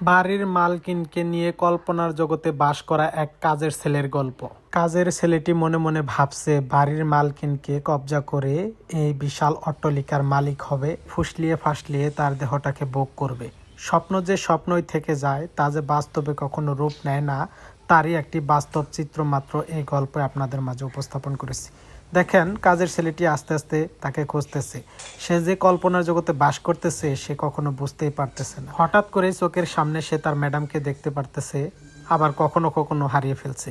বাড়ির মালকিনকে নিয়ে কল্পনার জগতে বাস করা এক কাজের ছেলের গল্প। কাজের ছেলেটি মনে মনে ভাবছে বাড়ির মালকিনকে কবজা করে এই বিশাল অট্টালিকার মালিক হবে, ফুসলিয়ে ফাসলিয়ে তার দেহটাকে ভোগ করবে। স্বপ্ন যে স্বপ্নই থেকে যায়, তা যে বাস্তবে কখনো রূপ নেয় না, তারই একটি বাস্তব চিত্র মাত্র এই গল্পে আপনাদের মাঝে উপস্থাপন করেছি। দেখেন, কাজের ছেলেটি আস্তে আস্তে তাকে খুঁজতেছে। সে যে কল্পনার জগতে বাস করতেছে সে কখনো বুঝতেই পারতেছে না। হঠাৎ করে চোখের সামনে সে তার ম্যাডামকে দেখতে পারতেছে, আবার কখনো কখনো হারিয়ে ফেলছে,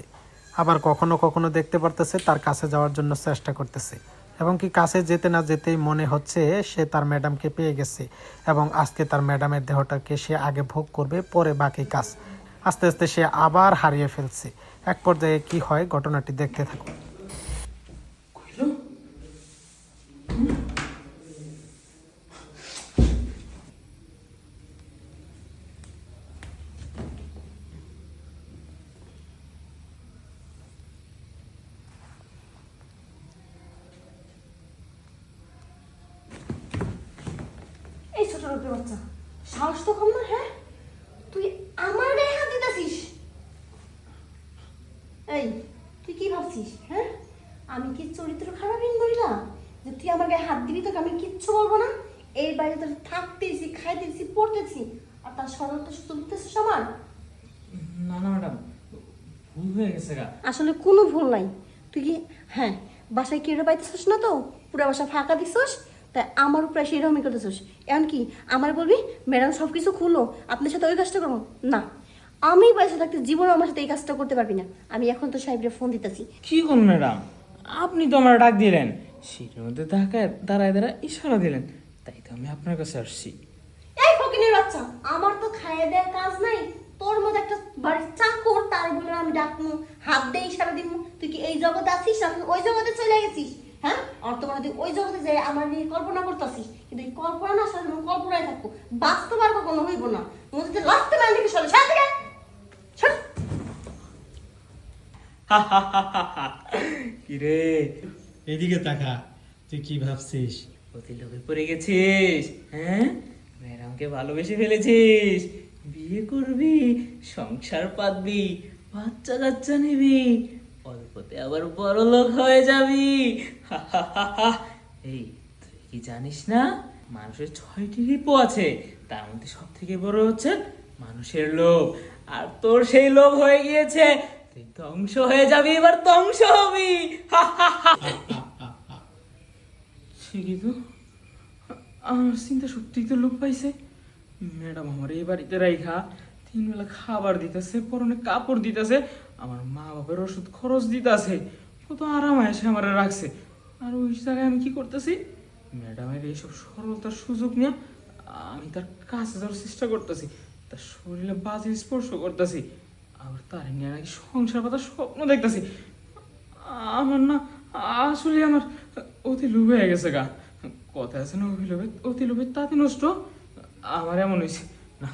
আবার কখনো কখনো দেখতে পারতেছে তার কাছে যাওয়ার জন্য চেষ্টা করতেছে, এবং কি কাছে যেতে না যেতেই মনে হচ্ছে সে তার ম্যাডামকে পেয়ে গেছে এবং আজকে তার ম্যাডামের দেহটাকে সে আগে ভোগ করবে, পরে বাকি কাজ। আস্তে আস্তে সে আবার হারিয়ে ফেলছে। এক পর্যায়ে কি হয় ঘটনাটি দেখতে থাকুন। এই ছোট লোকের বাচ্চা, সাহস তো কম না? হ্যাঁ, তুই আমার গায়ে হাত দিতেছিস? এই, তুই কি ভাবছিস? হ্যাঁ, আমি কি চরিত্র খারাপই মহিলা যে তুই আমার গায়ে হাত দিবি? তোকে আমি কিচ্ছু বলবো না। এই বাড়িতে তোর থাকতেছি, খাইতেছি, পড়তেছি, আর তার সরলটা শুধু দিতেছিস আমার। না না ম্যাডাম, ভুল হয়ে গেছে গা। আসলে কোনো ভুল নাই। তুই কি, হ্যাঁ, বাসায় কেড়ে পাইতেছিস না তো, পুরো বাসা ফাঁকা দিছিস, তাই আমার উপরে সেরকমই করতেছিস। এমন কি আমার বলবি ম্যাডাম সব কিছু খুলো, আপনার সাথে ওই কাজটা করবো না? আমি বাসা থাকতে জীবনে আমার সাথে এই কাজটা করতে পারবি না। আমি এখন তো সাহেবরে ফোন দিতেছি। কি করুন ম্যাডাম, আপনি তো আমার ডাক দিলেন, সিটের মধ্যে দাঁড়ায় ইশারা দিলেন, তাই তো আমি আপনার কাছে আসছি। এই ফকিনের বাচ্চা, আমার তো খাইয়ে দেওয়ার কাজ নাই, তোর মতো একটা বাড়ির চাকর, তার বলে আমি ডাকবো, হাত দিয়ে ইশারা দিব? তুই কি এই জগতে আছিস না ওই জগতে চলে গেছিস? হ্যাঁ, আর তোমার তুই ওই জগতে যাই আমার নিয়ে কল্পনা করতেছিস, কিন্তু এই কল্পনা না আসলে কল্পনায় থাকবো, বাস্তব আর কখনো হইব না। মধ্যে লাগতে পারে নাকি সরে সাথে কিরে, এদিকে তাকা, তুই কি ভাবছিস? অতি লোভে পড়ে গেছিস? হ্যাঁ, ম্যাডামকে ভালোবেসে ফেলেছিস, বিয়ে করবি, সংসার পাতবি, বাচ্চা কাচ্চা নিবি, অল্পতে আবার বড় লোক হয়ে যাবি। এই, তুই কি জানিস না মানুষের 6টি রিপু আছে, তার মধ্যে সব থেকে বড় হচ্ছে মানুষের লোভ। আর তোর সেই লোভ হয়ে গিয়েছে, তুই ধ্বংস হয়ে যাবি, এবার ধ্বংস হবি। ঠিকই তো, আমার চিন্তা সত্যিই তো লোক পাইছে। ম্যাডাম আমার এই বাড়িতে রাইখা 3 বেলা খাবার দিতেছে, পরনে কাপড় দিতেছে, আমার মা বাবার ওষুধ খরচ দিতেছে, কত আরাম এসে আমার রাখছে। আর ওই জায়গায় আমি কি করতেছি, ম্যাডামের এইসব সরলতার সুযোগ নিয়ে আমি তার কাছে যাওয়ার চেষ্টা করতেছি, তার শরীরে বাজে স্পর্শ করতেছি, আবার তার নিয়ে নাকি সংসার পাতার স্বপ্ন দেখতেছি। আমার না, আসলে আমার অতি লোভ হয়ে গেছে গা। কথা আছে না, অতি লোভে তাতে নষ্ট। আমার এমন হয়েছে না,